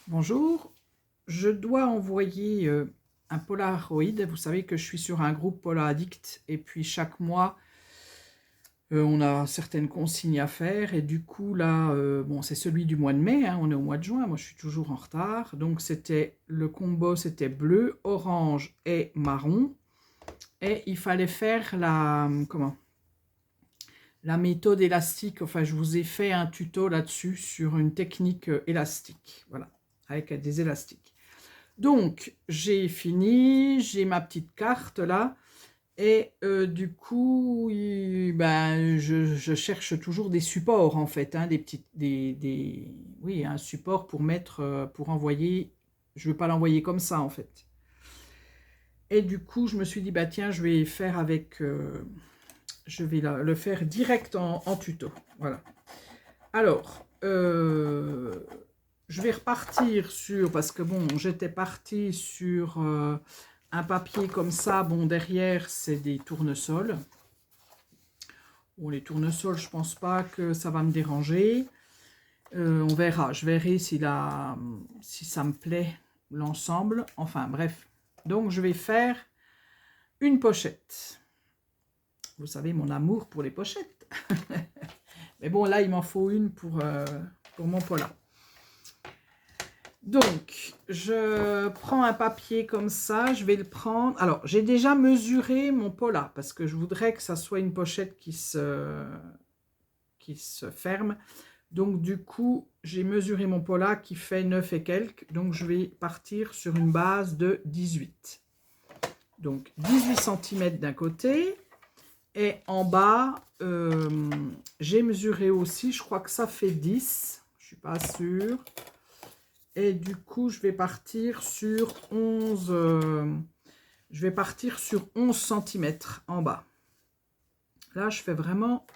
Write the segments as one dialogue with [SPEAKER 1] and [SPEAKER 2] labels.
[SPEAKER 1] Bonjour, je dois envoyer un Polaroid. Vous savez que je suis sur un groupe Pola Addict et puis chaque mois on a certaines consignes à faire et du coup là, bon c'est celui du mois de mai, hein, on est au mois de juin, moi je suis toujours en retard. Donc c'était le combo, c'était bleu, orange et marron et il fallait faire la méthode élastique. Enfin je vous ai fait un tuto là-dessus sur une technique élastique, voilà, avec des élastiques. Donc, j'ai fini, j'ai ma petite carte là, et du coup, je cherche toujours des supports en fait, hein, oui, un support pour mettre, pour envoyer. Je ne veux pas l'envoyer comme ça en fait. Et du coup, je me suis dit, bah tiens, je vais faire avec, je vais le faire direct en tuto. Voilà. Alors, je vais repartir sur, parce que bon, j'étais partie sur un papier comme ça. Bon, derrière, c'est des tournesols. Bon, les tournesols, je pense pas que ça va me déranger. On verra, je verrai si ça me plaît, l'ensemble. Enfin, bref. Donc, je vais faire une pochette. Vous savez, mon amour pour les pochettes. Mais bon, là, il m'en faut une pour mon Pola. Donc, je prends un papier comme ça, je vais le prendre. Alors, j'ai déjà mesuré mon Pola, parce que je voudrais que ça soit une pochette qui se ferme. Donc, du coup, j'ai mesuré mon Pola qui fait 9 et quelques. Donc, je vais partir sur une base de 18. Donc, 18 cm d'un côté. Et en bas, j'ai mesuré aussi, je crois que ça fait 10. Je ne suis pas sûre. Et du coup, je vais partir sur 11, je vais partir sur 11 cm en bas. Là, je fais vraiment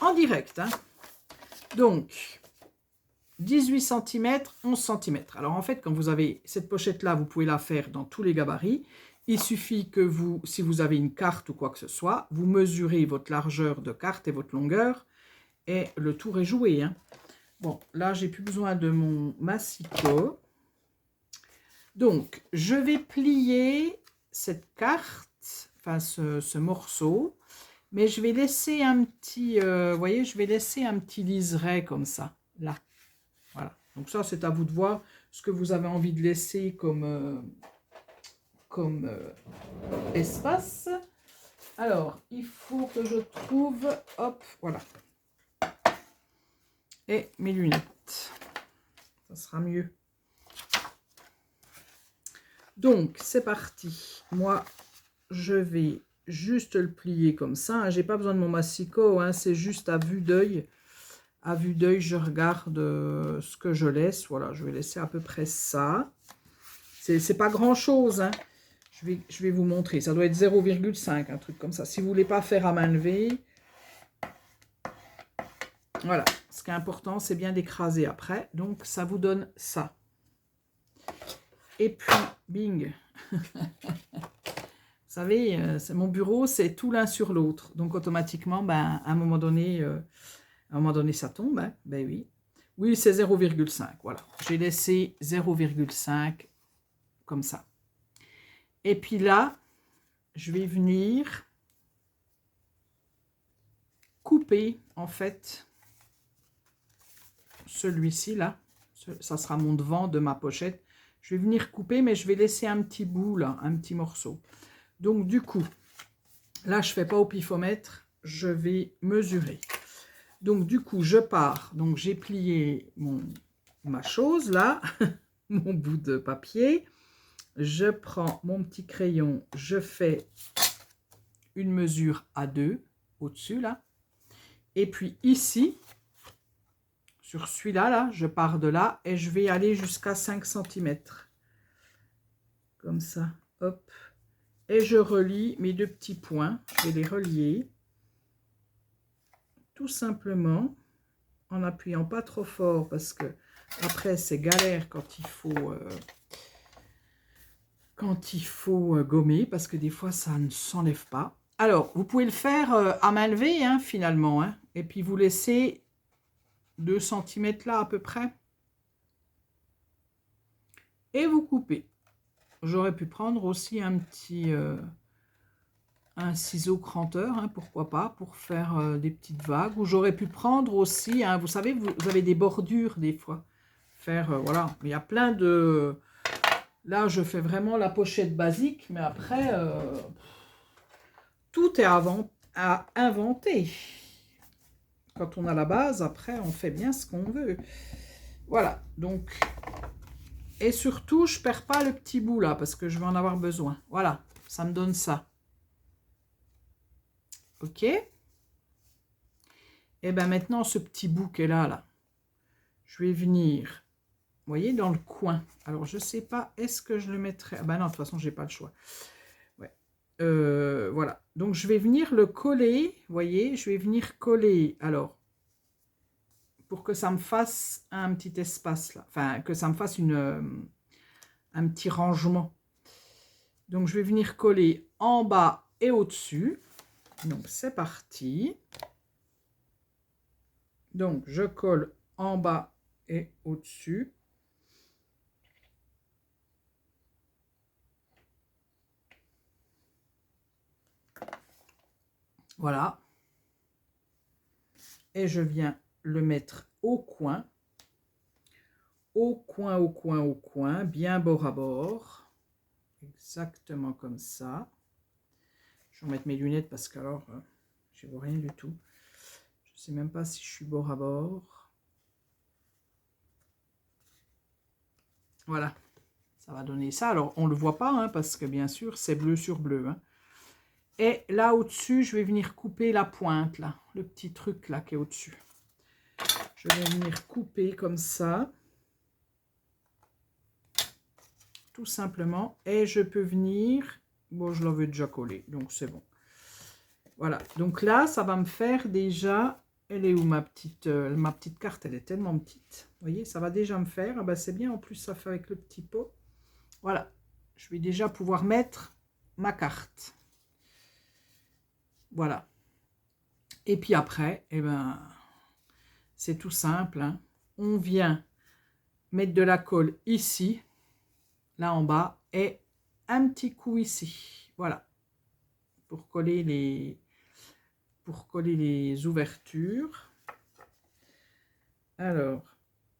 [SPEAKER 1] en direct, hein. Donc, 18 cm, 11 cm. Alors, en fait, quand vous avez cette pochette-là, vous pouvez la faire dans tous les gabarits. Il suffit que vous, si vous avez une carte ou quoi que ce soit, vous mesurez votre largeur de carte et votre longueur. Et le tour est joué, hein. Bon, là, j'ai plus besoin de mon massicot. Donc, je vais plier cette carte, enfin ce morceau, mais je vais laisser un petit, vous voyez, je vais laisser un petit liseré comme ça, là. Voilà. Donc ça, c'est à vous de voir ce que vous avez envie de laisser comme espace. Alors, il faut que je trouve, hop, voilà. Et mes lunettes. Ça sera mieux. Donc, c'est parti. Moi, je vais juste le plier comme ça. Hein. J'ai pas besoin de mon massicot, hein. C'est juste à vue d'œil. À vue d'œil, je regarde ce que je laisse. Voilà, je vais laisser à peu près ça. C'est pas grand-chose, hein. Je vais vous montrer. Ça doit être 0,5, un truc comme ça. Si vous voulez pas faire à main levée, voilà. Ce qui est important, c'est bien d'écraser après. Donc, ça vous donne ça. Et puis, bing. Vous savez, mon bureau, c'est tout l'un sur l'autre. Donc, automatiquement, ben, à un moment donné, ça tombe. Hein. Ben oui. Oui, c'est 0,5. Voilà. J'ai laissé 0,5 comme ça. Et puis là, je vais venir couper, en fait, celui-ci, là. Ça sera mon devant de ma pochette. Je vais venir couper, mais je vais laisser un petit bout, là, un petit morceau. Donc, du coup, là, je ne fais pas au pifomètre, je vais mesurer. Donc, du coup, je pars. Donc, j'ai plié ma chose, là, mon bout de papier. Je prends mon petit crayon, je fais une mesure à 2 au-dessus, là. Et puis, ici, sur celui-là, là, je pars de là et je vais aller jusqu'à 5 cm. Comme ça, hop. Et je relie mes deux petits points. Je vais les relier. Tout simplement, en appuyant pas trop fort parce que après c'est galère quand il faut gommer parce que des fois ça ne s'enlève pas. Alors, vous pouvez le faire à main levée, hein, finalement. Hein, et puis vous laissez 2 cm là à peu près. et vous coupez. J'aurais pu prendre aussi un petit un ciseau cranteur, hein, pourquoi pas, pour faire des petites vagues. Ou j'aurais pu prendre aussi, hein, vous savez, vous avez des bordures des fois. Faire, voilà, il y a plein de... Là, je fais vraiment la pochette basique, mais après, tout est à inventer. Quand on a la base, après, on fait bien ce qu'on veut. Voilà, donc... Et surtout, je ne perds pas le petit bout là, parce que je vais en avoir besoin. Voilà, ça me donne ça. Ok. Et bien maintenant, ce petit bout qui est là, je vais venir, vous voyez, dans le coin. Alors, je ne sais pas, est-ce que je le mettrai... Ah ben non, de toute façon, je n'ai pas le choix. Ouais. Voilà. Donc, je vais venir le coller, vous voyez, je vais venir coller, alors, pour que ça me fasse un petit espace là. Enfin, que ça me fasse un petit rangement. Donc, je vais venir coller en bas et au-dessus. Donc, c'est parti. Donc, je colle en bas et au-dessus. Voilà. Et je viens le mettre au coin. Au coin, au coin, au coin. Bien bord à bord. Exactement comme ça. Je vais mettre mes lunettes parce qu'alors, je ne vois rien du tout. Je ne sais même pas si je suis bord à bord. Voilà. Ça va donner ça. Alors, on ne le voit pas, hein, parce que bien sûr, c'est bleu sur bleu. Hein. Et là, au-dessus, je vais venir couper la pointe, là. Le petit truc, là, qui est au-dessus. Je vais venir couper comme ça. Tout simplement. Et je peux venir... Bon, je l'avais déjà collé, donc c'est bon. Voilà. Donc là, ça va me faire déjà... Elle est où ma petite carte? Elle est tellement petite. Vous voyez, ça va déjà me faire. Ah ben, c'est bien, en plus, ça fait avec le petit pot. Voilà. Je vais déjà pouvoir mettre ma carte. Voilà. Et puis après, eh ben, c'est tout simple. Hein. On vient mettre de la colle ici, là en bas, et un petit coup ici. Voilà. Pour coller les ouvertures. Alors,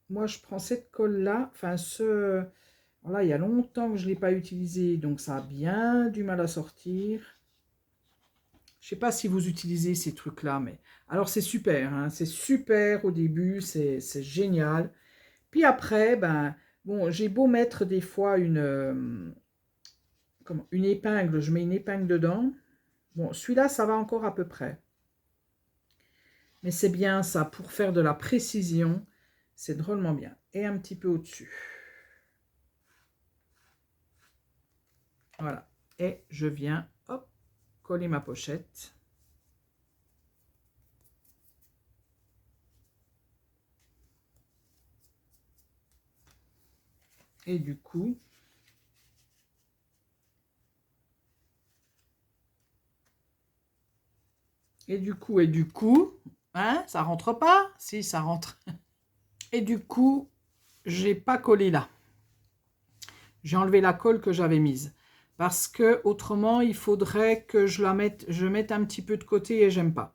[SPEAKER 1] moi je prends cette colle là, enfin voilà, il y a longtemps que je ne l'ai pas utilisé, donc ça a bien du mal à sortir. Je ne sais pas si vous utilisez ces trucs là, mais alors c'est super, hein, c'est super au début, c'est génial. Puis après, ben bon, j'ai beau mettre des fois une épingle, je mets une épingle dedans. Bon, celui-là, ça va encore à peu près. Mais c'est bien ça, pour faire de la précision, c'est drôlement bien. Et un petit peu au-dessus. Voilà. Et je viens, hop, coller ma pochette. Et du coup, hein, ça rentre pas? Si, ça rentre. Et du coup, j'ai pas collé là. J'ai enlevé la colle que j'avais mise. Parce que autrement, il faudrait que je mette un petit peu de côté et j'aime pas.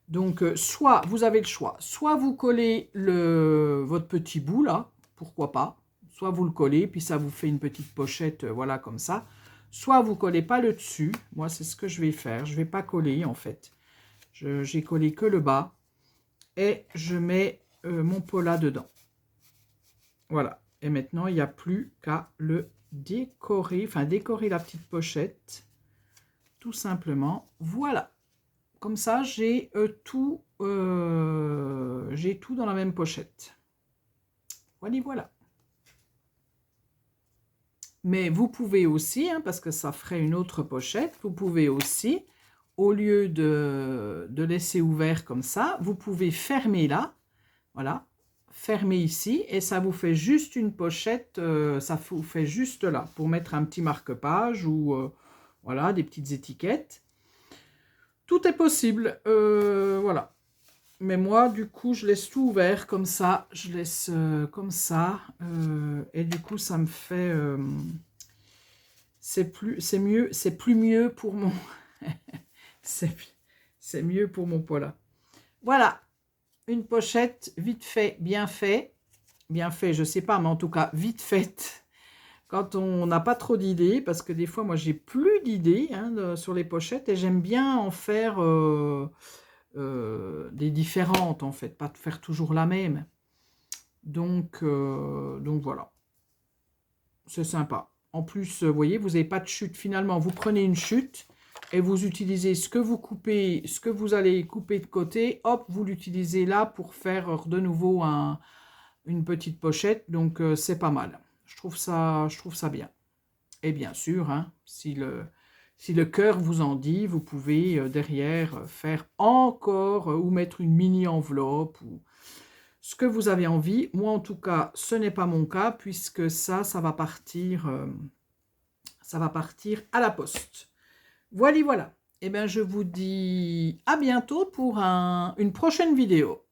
[SPEAKER 1] Donc, soit vous avez le choix, soit vous collez votre petit bout là, pourquoi pas, soit vous le collez, puis ça vous fait une petite pochette, voilà, comme ça. Soit vous collez pas le dessus, moi c'est ce que je vais faire, je vais pas coller en fait. J'ai collé que le bas, et je mets mon pot là dedans. Voilà, et maintenant il n'y a plus qu'à le décorer, enfin décorer la petite pochette, tout simplement, voilà. Comme ça, j'ai tout dans la même pochette. Voilà, voilà. Mais vous pouvez aussi, hein, parce que ça ferait une autre pochette, vous pouvez aussi, au lieu de laisser ouvert comme ça, vous pouvez fermer là, voilà, fermer ici, et ça vous fait juste une pochette, ça vous fait juste là, pour mettre un petit marque-page ou voilà, des petites étiquettes. Tout est possible, voilà. Mais moi, du coup, je laisse tout ouvert comme ça. Je laisse comme ça. Et du coup, ça me fait... c'est plus mieux pour mon... c'est mieux pour mon poêle. Voilà. Une pochette vite fait, bien fait. Bien fait, je sais pas, mais en tout cas, vite faite. Quand on n'a pas trop d'idées, parce que des fois, moi, j'ai plus d'idées sur les pochettes et j'aime bien en faire des différentes, en fait, pas de faire toujours la même. Donc voilà, c'est sympa. En plus, vous voyez, vous n'avez pas de chute. Finalement, vous prenez une chute et vous utilisez ce que vous coupez, ce que vous allez couper de côté, hop, vous l'utilisez là pour faire de nouveau une petite pochette. Donc, c'est pas mal. Je trouve ça bien. Et bien sûr, si le cœur vous en dit, vous pouvez derrière faire encore ou mettre une mini enveloppe ou ce que vous avez envie. Moi, en tout cas, ce n'est pas mon cas puisque ça va partir à la poste. Voilà, voilà. Eh bien, je vous dis à bientôt pour une prochaine vidéo.